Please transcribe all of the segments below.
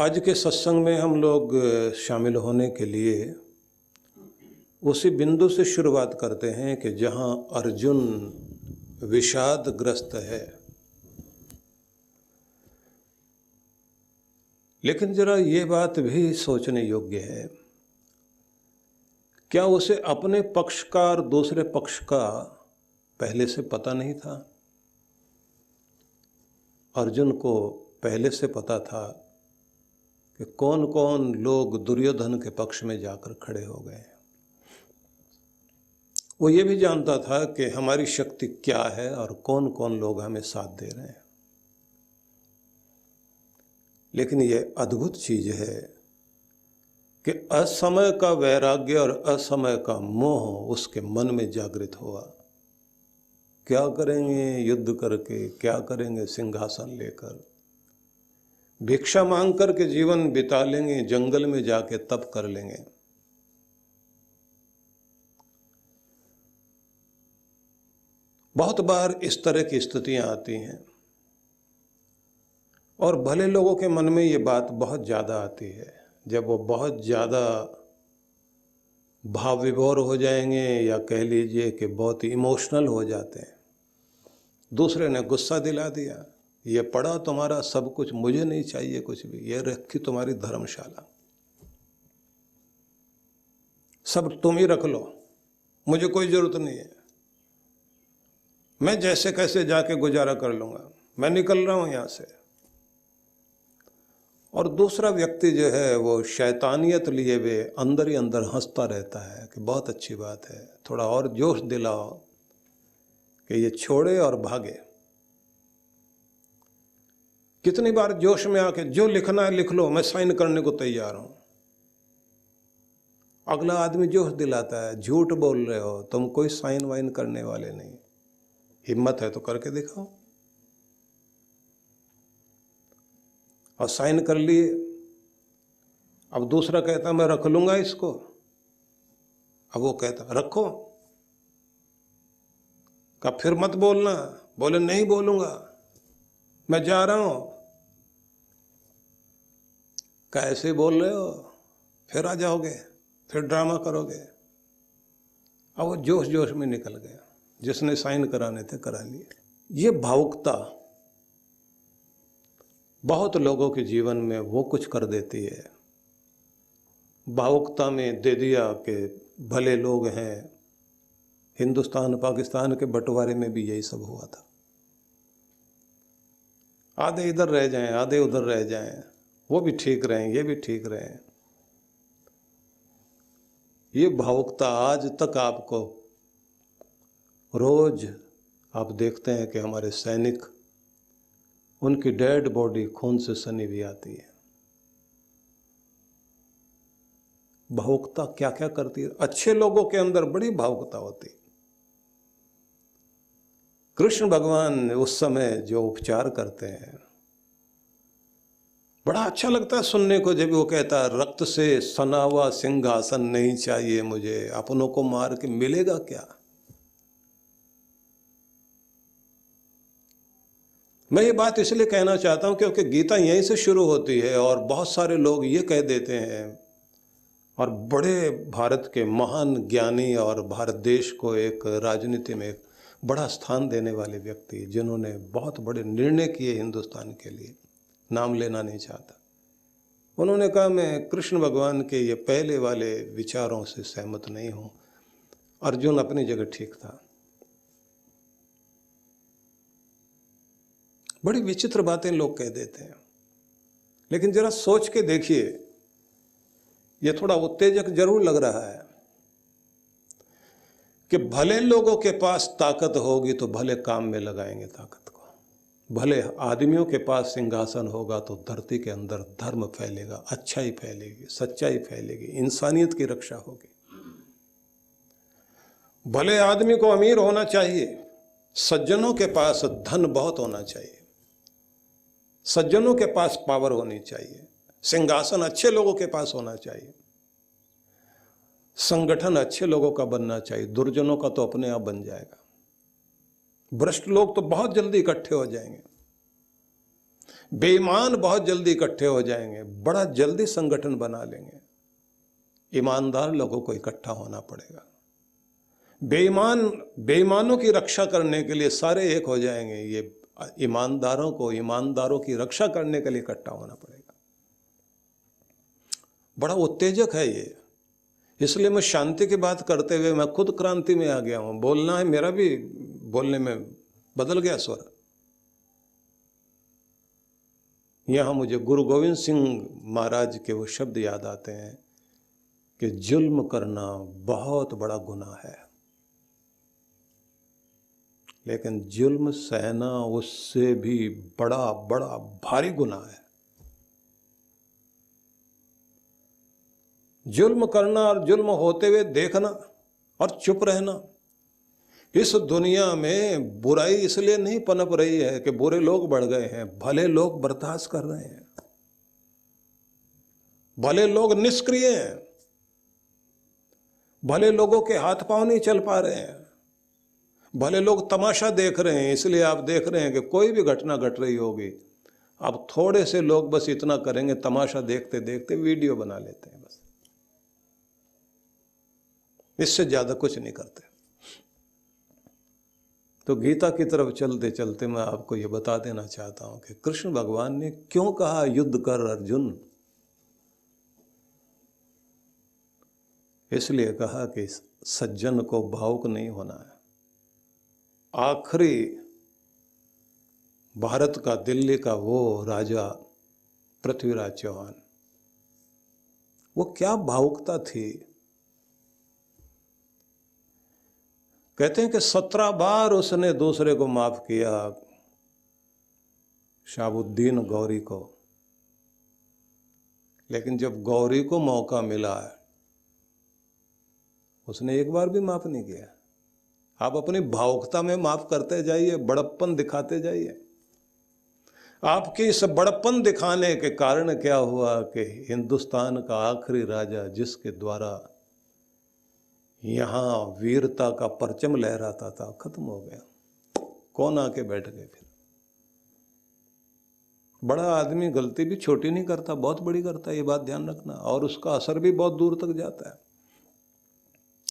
आज के सत्संग में हम लोग शामिल होने के लिए उसी बिंदु से शुरुआत करते हैं कि जहां अर्जुन विषादग्रस्त है। लेकिन जरा ये बात भी सोचने योग्य है, क्या उसे अपने पक्ष का और दूसरे पक्ष का पहले से पता नहीं था? अर्जुन को पहले से पता था कि कौन कौन लोग दुर्योधन के पक्ष में जाकर खड़े हो गए। वो ये भी जानता था कि हमारी शक्ति क्या है और कौन कौन लोग हमें साथ दे रहे हैं। लेकिन ये अद्भुत चीज है कि असमय का वैराग्य और असमय का मोह उसके मन में जागृत हुआ। क्या करेंगे युद्ध करके, क्या करेंगे सिंहासन लेकर, भिक्षा मांग करके जीवन बिता लेंगे, जंगल में जाके तप कर लेंगे। बहुत बार इस तरह की स्थितियां आती हैं और भले लोगों के मन में ये बात बहुत ज़्यादा आती है। जब वो बहुत ज़्यादा भाव विभोर हो जाएंगे या कह लीजिए कि बहुत इमोशनल हो जाते हैं, दूसरे ने गुस्सा दिला दिया, ये पड़ा तुम्हारा सब कुछ, मुझे नहीं चाहिए कुछ भी, ये रखी तुम्हारी धर्मशाला, सब तुम ही रख लो, मुझे कोई ज़रूरत नहीं है, मैं जैसे कैसे जाके गुजारा कर लूँगा, मैं निकल रहा हूँ यहाँ से। और दूसरा व्यक्ति जो है वो शैतानियत लिए हुए अंदर ही अंदर हंसता रहता है कि बहुत अच्छी बात है, थोड़ा और जोश दिलाओ कि ये छोड़े और भागे। कितनी बार जोश में आके जो लिखना है लिख लो, मैं साइन करने को तैयार हूं। अगला आदमी जोश दिलाता है, झूठ बोल रहे हो, तुम कोई साइन वाइन करने वाले नहीं, हिम्मत है तो करके दिखाओ। और साइन कर लिए, अब दूसरा कहता मैं रख लूंगा इसको, अब वो कहता रखो, का फिर मत बोलना, बोले नहीं बोलूंगा, मैं जा रहा हूं, कैसे बोल रहे हो, फिर आ जाओगे, फिर ड्रामा करोगे। अब वो जोश जोश में निकल गया, जिसने साइन कराने थे करा लिए। ये भावुकता बहुत लोगों के जीवन में वो कुछ कर देती है। भावुकता में दे दिया कि भले लोग हैं। हिंदुस्तान पाकिस्तान के बंटवारे में भी यही सब हुआ था, आधे इधर रह जाएं, आधे उधर रह जाएं, वो भी ठीक रहें, ये भी ठीक रहें। ये भावुकता आज तक आपको रोज आप देखते हैं कि हमारे सैनिक, उनकी डेड बॉडी खून से सनी हुई आती है। भावुकता क्या क्या करती है। अच्छे लोगों के अंदर बड़ी भावुकता होती। कृष्ण भगवान उस समय जो उपचार करते हैं, बड़ा अच्छा लगता है सुनने को, जब वो कहता है रक्त से सना हुआ सिंहासन नहीं चाहिए मुझे, अपनों को मार के मिलेगा क्या। मैं ये बात इसलिए कहना चाहता हूं क्योंकि गीता यहीं से शुरू होती है और बहुत सारे लोग ये कह देते हैं, और बड़े भारत के महान ज्ञानी और भारत देश को एक राजनीति में एक बड़ा स्थान देने वाले व्यक्ति, जिन्होंने बहुत बड़े निर्णय किए हिंदुस्तान के लिए, नाम लेना नहीं चाहता, उन्होंने कहा मैं कृष्ण भगवान के ये पहले वाले विचारों से सहमत नहीं हूं। अर्जुन अपनी जगह ठीक था। बड़ी विचित्र बातें लोग कह देते हैं, लेकिन जरा सोच के देखिए, ये थोड़ा उत्तेजक जरूर लग रहा है कि भले लोगों के पास ताकत होगी तो भले काम में लगाएंगे ताकत को, भले आदमियों के पास सिंहासन होगा तो धरती के अंदर धर्म फैलेगा, अच्छाई फैलेगी, सच्चाई फैलेगी, इंसानियत की रक्षा होगी। भले आदमी को अमीर होना चाहिए, सज्जनों के पास धन बहुत होना चाहिए, सज्जनों के पास पावर होनी चाहिए, सिंहासन अच्छे लोगों के पास होना चाहिए, संगठन अच्छे लोगों का बनना चाहिए, दुर्जनों का तो अपने आप बन जाएगा। भ्रष्ट लोग तो बहुत जल्दी इकट्ठे हो जाएंगे। बेईमान बहुत जल्दी इकट्ठे हो जाएंगे, बड़ा जल्दी संगठन बना लेंगे। ईमानदार लोगों को इकट्ठा होना पड़ेगा। बेईमानों की रक्षा करने के लिए सारे एक हो जाएंगे। ये ईमानदारों की रक्षा करने के लिए इकट्ठा होना पड़ेगा। बड़ा उत्तेजक है ये। इसलिए मैं शांति की बात करते हुए मैं खुद क्रांति में आ गया हूं। बोलना है, मेरा भी बोलने में बदल गया स्वर। यहां मुझे गुरु गोविंद सिंह महाराज के वो शब्द याद आते हैं कि जुल्म करना बहुत बड़ा गुनाह है, लेकिन जुल्म सहना उससे भी बड़ा बड़ा भारी गुनाह है। जुल्म करना और जुल्म होते हुए देखना और चुप रहना। इस दुनिया में बुराई इसलिए नहीं पनप रही है कि बुरे लोग बढ़ गए हैं, भले लोग बर्दाश्त कर रहे हैं, भले लोग निष्क्रिय हैं, भले लोगों के हाथ पांव नहीं चल पा रहे हैं, भले लोग तमाशा देख रहे हैं। इसलिए आप देख रहे हैं कि कोई भी घटना घट रही होगी, अब थोड़े से लोग बस इतना करेंगे, तमाशा देखते देखते वीडियो बना लेते हैं, बस इससे ज्यादा कुछ नहीं करते। तो गीता की तरफ चलते चलते मैं आपको यह बता देना चाहता हूं कि कृष्ण भगवान ने क्यों कहा युद्ध कर अर्जुन। इसलिए कहा कि सज्जन को भावुक नहीं होना है। आखिरी भारत का, दिल्ली का वो राजा पृथ्वीराज चौहान, वो क्या भावुकता थी। कहते हैं कि 17 बार उसने दूसरे को माफ किया, शाहबुद्दीन गौरी को, लेकिन जब गौरी को मौका मिला उसने एक बार भी माफ नहीं किया। आप अपनी भावुकता में माफ करते जाइए, बड़प्पन दिखाते जाइए। आपके इस बड़प्पन दिखाने के कारण क्या हुआ कि हिंदुस्तान का आखिरी राजा, जिसके द्वारा यहां वीरता का परचम लहराता था, खत्म हो गया। कौन आके बैठ गए फिर। बड़ा आदमी गलती भी छोटी नहीं करता, बहुत बड़ी करता है, ये बात ध्यान रखना। और उसका असर भी बहुत दूर तक जाता है।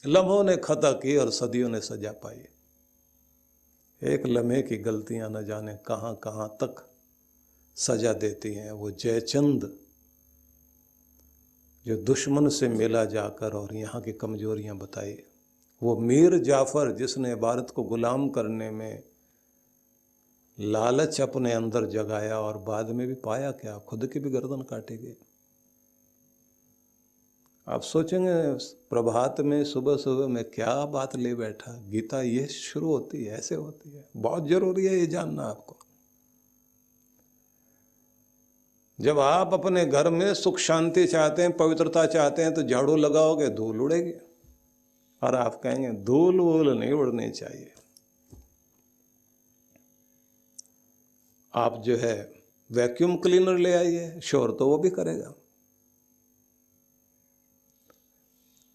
लम्हों ने खता की और सदियों ने सजा पाई। एक लम्हे की गलतियां न जाने कहां कहां तक सजा देती हैं। वो जयचंद जो दुश्मन से मिला जाकर और यहाँ की कमजोरियां बताई, वो मीर जाफर जिसने भारत को गुलाम करने में लालच अपने अंदर जगाया और बाद में भी पाया क्या, खुद की भी गर्दन काटी गई। आप सोचेंगे प्रभात में सुबह सुबह में क्या बात ले बैठा। गीता ये शुरू होती है, ऐसे होती है। बहुत जरूरी है ये जानना आपको। जब आप अपने घर में सुख शांति चाहते हैं, पवित्रता चाहते हैं, तो झाड़ू लगाओगे धूल उड़ेगी। और आप कहेंगे धूल वूल नहीं उड़नी चाहिए। आप जो है वैक्यूम क्लीनर ले आइए, शोर तो वो भी करेगा।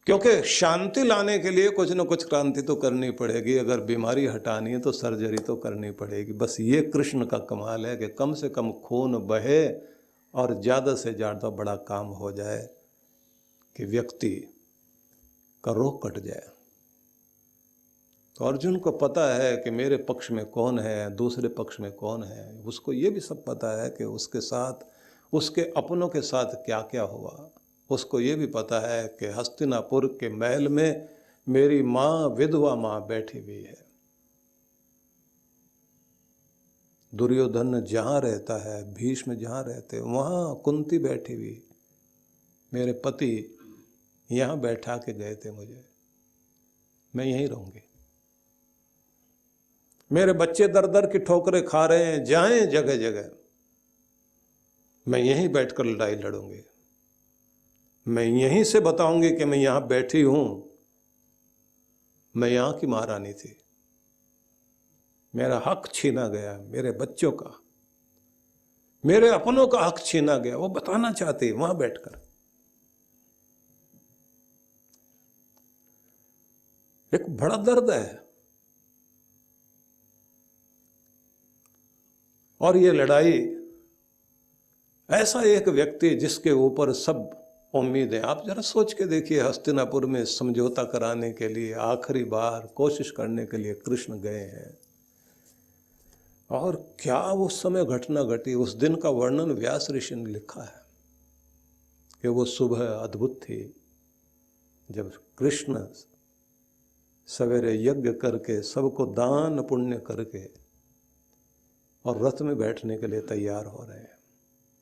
क्योंकि शांति लाने के लिए कुछ न कुछ क्रांति तो करनी पड़ेगी। अगर बीमारी हटानी है तो सर्जरी तो करनी पड़ेगी। बस ये कृष्ण का कमाल है कि कम से कम खून बहे और ज़्यादा से ज़्यादा बड़ा काम हो जाए कि व्यक्ति का रोग कट जाए। तो अर्जुन को पता है कि मेरे पक्ष में कौन है, दूसरे पक्ष में कौन है। उसको ये भी सब पता है कि उसके साथ, उसके अपनों के साथ क्या क्या हुआ। उसको ये भी पता है कि हस्तिनापुर के महल में मेरी माँ, विधवा माँ बैठी हुई है। दुर्योधन जहाँ रहता है, भीष्म जहाँ रहते, वहाँ कुंती बैठी हुई। मेरे पति यहाँ बैठा के गए थे मुझे, मैं यहीं रहूँगी। मेरे बच्चे दर दर की ठोकरें खा रहे हैं, जाएं जगह जगह, मैं यहीं बैठकर लड़ाई लड़ूंगी। मैं यहीं से बताऊंगी कि मैं यहाँ बैठी हूँ, मैं यहाँ की महारानी थी, मेरा हक छीना गया, मेरे बच्चों का, मेरे अपनों का हक छीना गया। वो बताना चाहती वहां बैठकर। एक बड़ा दर्द है। और ये लड़ाई ऐसा एक व्यक्ति जिसके ऊपर सब उम्मीदें, आप जरा सोच के देखिए, हस्तिनापुर में समझौता कराने के लिए आखिरी बार कोशिश करने के लिए कृष्ण गए हैं, और क्या उस समय घटना घटी। उस दिन का वर्णन व्यास ऋषि ने लिखा है कि वो सुबह अद्भुत थी जब कृष्ण सवेरे यज्ञ करके सबको दान पुण्य करके और रथ में बैठने के लिए तैयार हो रहे हैं।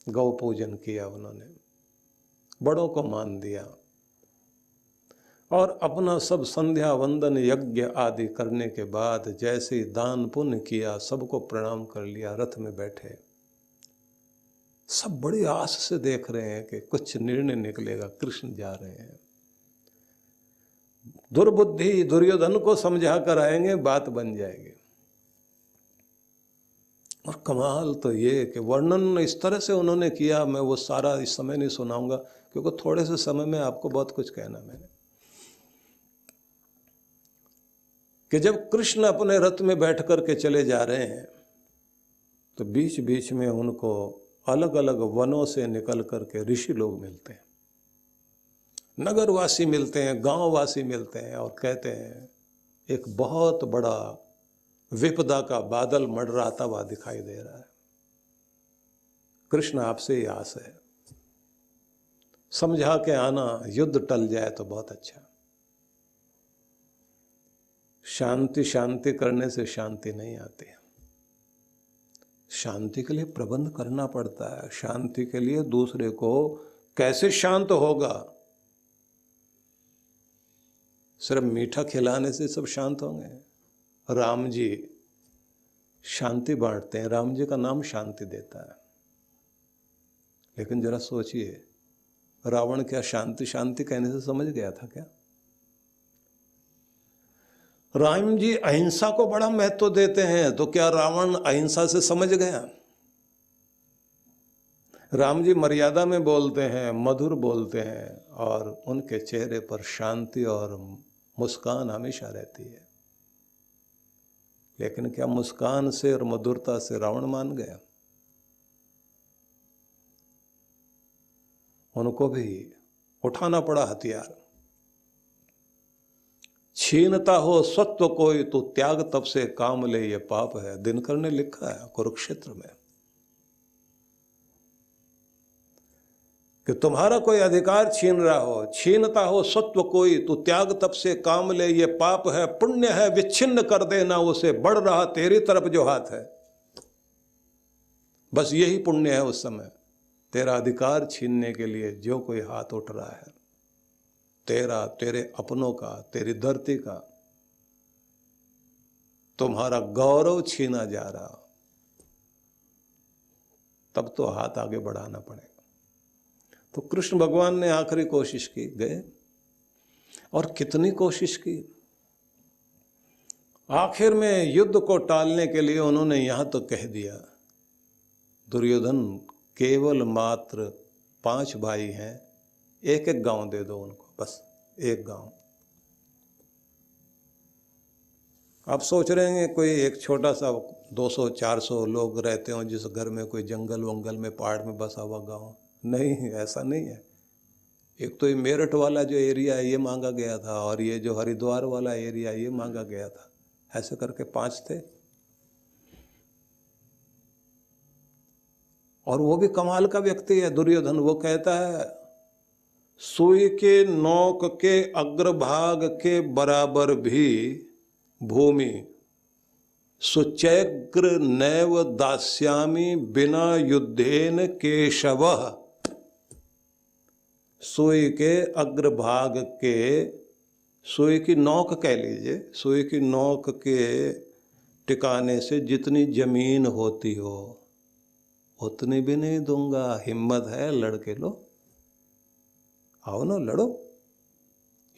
गौ पूजन किया उन्होंने, बड़ों को मान दिया और अपना सब संध्या वंदन यज्ञ आदि करने के बाद जैसे ही दान पुण्य किया, सबको प्रणाम कर लिया, रथ में बैठे। सब बड़ी आस से देख रहे हैं कि कुछ निर्णय निकलेगा, कृष्ण जा रहे हैं, दुर्बुद्धि दुर्योधन को समझा कर आएंगे, बात बन जाएगी। और कमाल तो ये कि वर्णन इस तरह से उन्होंने किया, मैं वो सारा इस समय नहीं सुनाऊंगा क्योंकि थोड़े से समय में आपको बहुत कुछ कहना मैंने, कि जब कृष्ण अपने रथ में बैठ कर के चले जा रहे हैं तो बीच बीच में उनको अलग अलग वनों से निकल करके ऋषि लोग मिलते हैं, नगरवासी मिलते हैं, गांववासी मिलते हैं और कहते हैं एक बहुत बड़ा विपदा का बादल मंडराता हुआ दिखाई दे रहा है, कृष्ण आपसे ही आस है, समझा के आना, युद्ध टल जाए तो बहुत अच्छा। शांति शांति करने से शांति नहीं आती, शांति के लिए प्रबंध करना पड़ता है। शांति के लिए दूसरे को कैसे शांत होगा, सिर्फ मीठा खिलाने से सब शांत होंगे। राम जी शांति बांटते हैं, राम जी का नाम शांति देता है, लेकिन जरा सोचिए रावण क्या शांति शांति कहने से समझ गया था क्या? राम जी अहिंसा को बड़ा महत्व देते हैं, तो क्या रावण अहिंसा से समझ गया? राम जी मर्यादा में बोलते हैं, मधुर बोलते हैं और उनके चेहरे पर शांति और मुस्कान हमेशा रहती है, लेकिन क्या मुस्कान से और मधुरता से रावण मान गया? उनको भी उठाना पड़ा हथियार। छीनता हो सत्व कोई तो त्याग तब से काम ले, ये पाप है, दिनकर ने लिखा है कुरुक्षेत्र में कि तुम्हारा कोई अधिकार छीन रहा हो, छीनता हो सत्व कोई तो त्याग तब से काम ले, ये पाप है, पुण्य है विच्छिन्न कर देना उसे, बढ़ रहा तेरी तरफ जो हाथ है। बस यही पुण्य है उस समय, तेरा अधिकार छीनने के लिए जो कोई हाथ उठ रहा है, तेरा, तेरे अपनों का, तेरी धरती का, तुम्हारा गौरव छीना जा रहा, तब तो हाथ आगे बढ़ाना पड़ेगा। तो कृष्ण भगवान ने आखिरी कोशिश की, गए, और कितनी कोशिश की। आखिर में युद्ध को टालने के लिए उन्होंने यहां तो कह दिया, दुर्योधन केवल मात्र 5 भाई हैं, एक एक गांव दे दो उनको, बस एक गांव। आप सोच रहे हैं कोई एक छोटा सा 200-400 लोग रहते हो जिस घर में कोई जंगल वंगल में पहाड़ में बसा हुआ गांव, नहीं, ऐसा नहीं है। एक तो ये मेरठ वाला जो एरिया है ये मांगा गया था, और ये जो हरिद्वार वाला एरिया ये मांगा गया था, ऐसे करके 5 थे। और वो भी कमाल का व्यक्ति है दुर्योधन, वो कहता है सुई के नोक के अग्रभाग के बराबर भी भूमि सुचैग्र नैव दास्यामि बिना युद्धेन केशव। सुई के अग्रभाग के, सुई की नोक कह लीजिए, सुई की नोक के टिकाने से जितनी जमीन होती हो उतनी भी नहीं दूंगा, हिम्मत है लड़के लो, आओ ना लड़ो,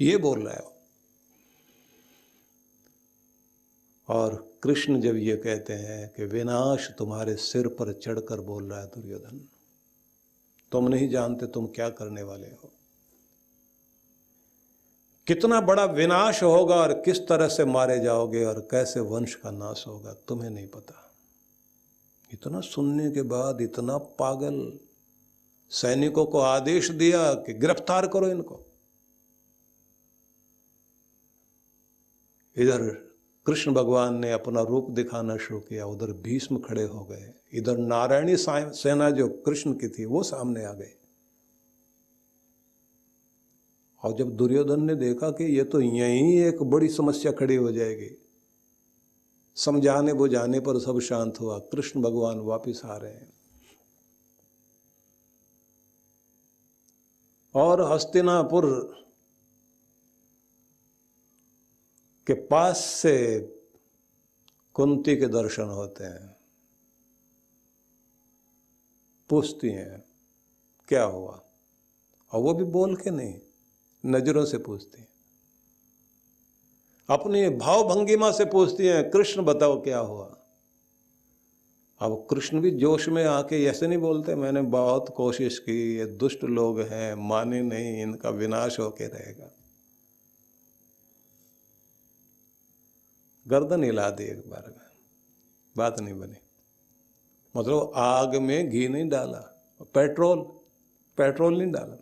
ये बोल रहा है। और कृष्ण जब ये कहते हैं कि विनाश तुम्हारे सिर पर चढ़कर बोल रहा है दुर्योधन, तुम नहीं जानते तुम क्या करने वाले हो, कितना बड़ा विनाश होगा और किस तरह से मारे जाओगे और कैसे वंश का नाश होगा, तुम्हें नहीं पता। इतना सुनने के बाद इतना पागल सैनिकों को आदेश दिया कि गिरफ्तार करो इनको। इधर कृष्ण भगवान ने अपना रूप दिखाना शुरू किया, उधर भीष्म खड़े हो गए, इधर नारायणी सेना जो कृष्ण की थी वो सामने आ गई। और जब दुर्योधन ने देखा कि ये तो यहीं एक बड़ी समस्या खड़ी हो जाएगी, समझाने बुझाने पर सब शांत हुआ। कृष्ण भगवान वापिस आ रहे हैं और हस्तिनापुर के पास से कुंती के दर्शन होते हैं। पूछती हैं क्या हुआ, और वो भी बोल के नहीं, नजरों से पूछती हैं, अपनी भाव भंगिमा से पूछती हैं, कृष्ण बताओ क्या हुआ। अब कृष्ण भी जोश में आके ऐसे नहीं बोलते, मैंने बहुत कोशिश की, ये दुष्ट लोग हैं, माने नहीं, इनका विनाश होके रहेगा। गर्दन हिला दी एक बार में, बात नहीं बनी। मतलब आग में घी नहीं डाला, पेट्रोल नहीं डाला।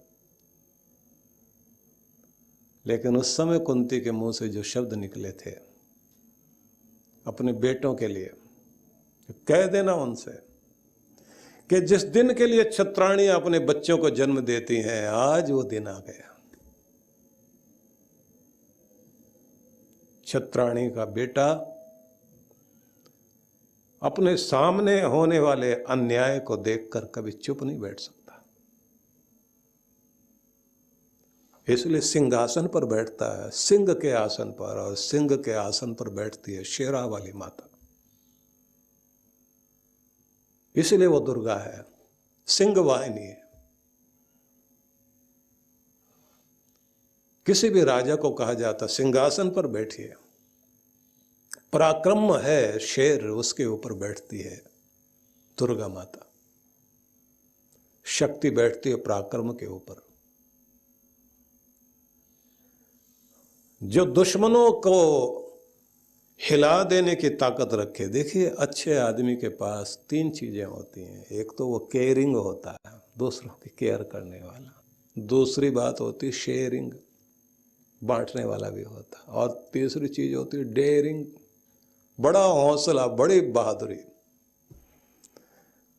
लेकिन उस समय कुंती के मुंह से जो शब्द निकले थे अपने बेटों के लिए, कह देना उनसे कि जिस दिन के लिए क्षत्राणी अपने बच्चों को जन्म देती हैं, आज वो दिन आ गया। क्षत्राणी का बेटा अपने सामने होने वाले अन्याय को देखकर कभी चुप नहीं बैठ सकता, इसलिए सिंहासन पर बैठता है, सिंह के आसन पर, और सिंह के आसन पर बैठती है शेरा वाली माता। इसलिए वो दुर्गा है, सिंह वाहिनी है। किसी भी राजा को कहा जाता सिंहासन पर बैठिए, पराक्रम है शेर, उसके ऊपर बैठती है दुर्गा माता। शक्ति बैठती है पराक्रम के ऊपर। जो दुश्मनों को हिला देने की ताकत रखे। देखिए, अच्छे आदमी के पास 3 चीजें होती हैं। एक तो वो केयरिंग होता है, दूसरों की केयर करने वाला। दूसरी बात होती है शेयरिंग, बांटने वाला भी होता है। और तीसरी चीज होती है डेयरिंग, बड़ा हौसला, बड़ी बहादुरी।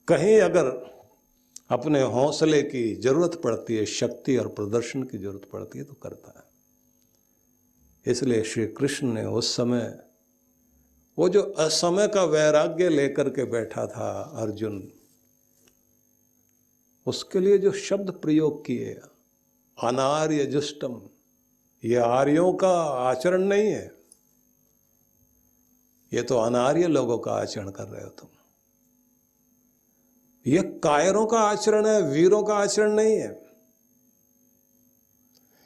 कहीं अगर अपने हौसले की जरूरत पड़ती है, शक्ति और प्रदर्शन की जरूरत पड़ती है, तो करता है। इसलिए श्री कृष्ण ने उस समय वो जो असमय का वैराग्य लेकर के बैठा था अर्जुन, उसके लिए जो शब्द प्रयोग किए, अनार्य जुष्टम, ये आर्यों का आचरण नहीं है, ये तो अनार्य लोगों का आचरण कर रहे हो तुम। ये कायरों का आचरण है, वीरों का आचरण नहीं है।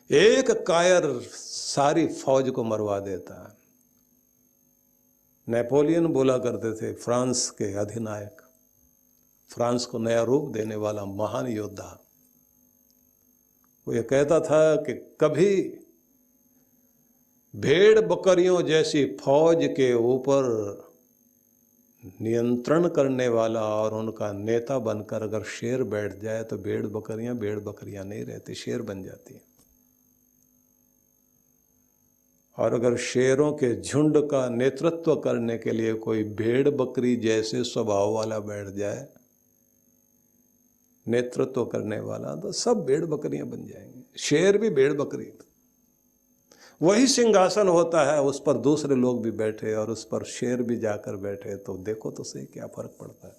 एक कायर सारी फौज को मरवा देता है। नेपोलियन बोला करते थे, फ्रांस के अधिनायक, फ्रांस को नया रूप देने वाला महान योद्धा। वो ये कहता था कि कभी भेड़ बकरियों जैसी फौज के ऊपर नियंत्रण करने वाला और उनका नेता बनकर अगर शेर बैठ जाए तो भेड़ बकरियां नहीं रहती, शेर बन जाती है। और अगर शेरों के झुंड का नेतृत्व करने के लिए कोई भेड़ बकरी जैसे स्वभाव वाला बैठ जाए, नेतृत्व करने वाला, तो सब भेड़ बकरियां बन जाएंगे। शेर भी भेड़ बकरी, वही सिंहासन होता है, उस पर दूसरे लोग भी बैठे और उस पर शेर भी जाकर बैठे, तो देखो तो सही क्या फर्क पड़ता है।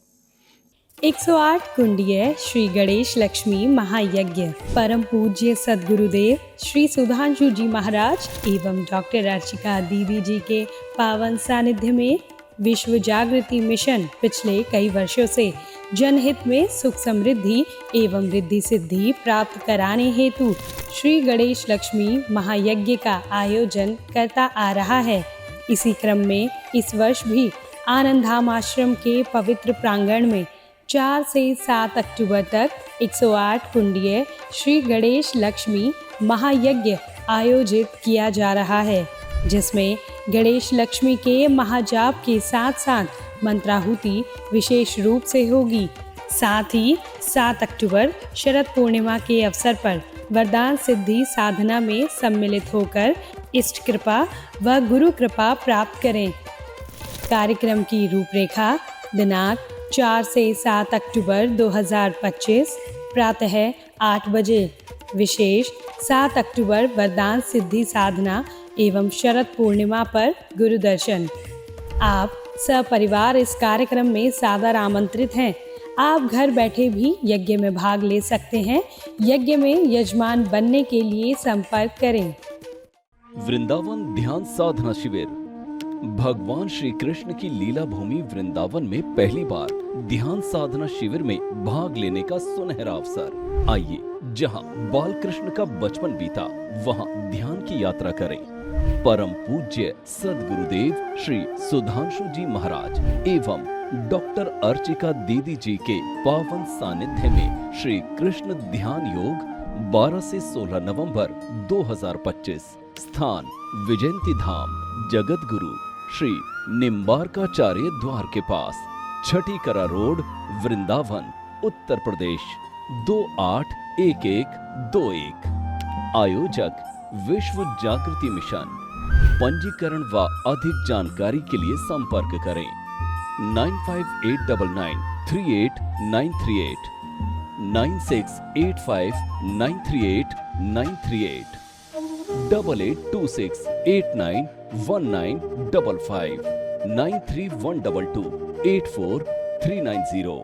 108 कुंडीय श्री गणेश लक्ष्मी महायज्ञ परम पूज्य सद्गुरुदेव श्री सुधांशु जी महाराज एवं डॉक्टर अर्चिका दीदी जी के पावन सानिध्य में विश्व जागृति मिशन पिछले कई वर्षों से जनहित में सुख समृद्धि एवं रिद्धि सिद्धि प्राप्त कराने हेतु श्री गणेश लक्ष्मी महायज्ञ का आयोजन करता आ रहा है। इसी क्रम में इस वर्ष भी आनंद धाम आश्रम के पवित्र प्रांगण में 4 से 7 अक्टूबर तक 108 कुंडीय श्री गणेश लक्ष्मी महायज्ञ आयोजित किया जा रहा है, जिसमें गणेश लक्ष्मी के महाजाप के साथ साथ मंत्राहुति विशेष रूप से होगी। साथ ही 7 अक्टूबर शरद पूर्णिमा के अवसर पर वरदान सिद्धि साधना में सम्मिलित होकर इष्ट कृपा व गुरु कृपा प्राप्त करें। कार्यक्रम की रूपरेखा दिनांक 4 से 7 अक्टूबर 2025 प्रातः 8 बजे। विशेष 7 अक्टूबर वरदान सिद्धि साधना एवं शरद पूर्णिमा पर गुरु दर्शन। आप सपरिवार इस कार्यक्रम में सादर आमंत्रित हैं। आप घर बैठे भी यज्ञ में भाग ले सकते हैं। यज्ञ में यजमान बनने के लिए संपर्क करें। वृंदावन ध्यान साधना शिविर। भगवान श्री कृष्ण की लीला भूमि वृंदावन में पहली बार ध्यान साधना शिविर में भाग लेने का सुनहरा अवसर। आइए, जहां बाल कृष्ण का बचपन बीता, वहां ध्यान की यात्रा करें। परम पूज्य सद्गुरुदेव श्री सुधांशु जी महाराज एवं डॉक्टर अर्चिका दीदी जी के पावन सानिध्य में श्री कृष्ण ध्यान योग 12 से 16 नवंबर 2025। स्थान विजयंती धाम, जगत गुरु श्री निम्बारकाचार्य द्वार के पास, छठी करा रोड, वृंदावन, उत्तर प्रदेश 281121। आयोजक विश्व जागृति मिशन। पंजीकरण व अधिक जानकारी के लिए संपर्क करें 9589938938 9685938938 8826891955 93122843990।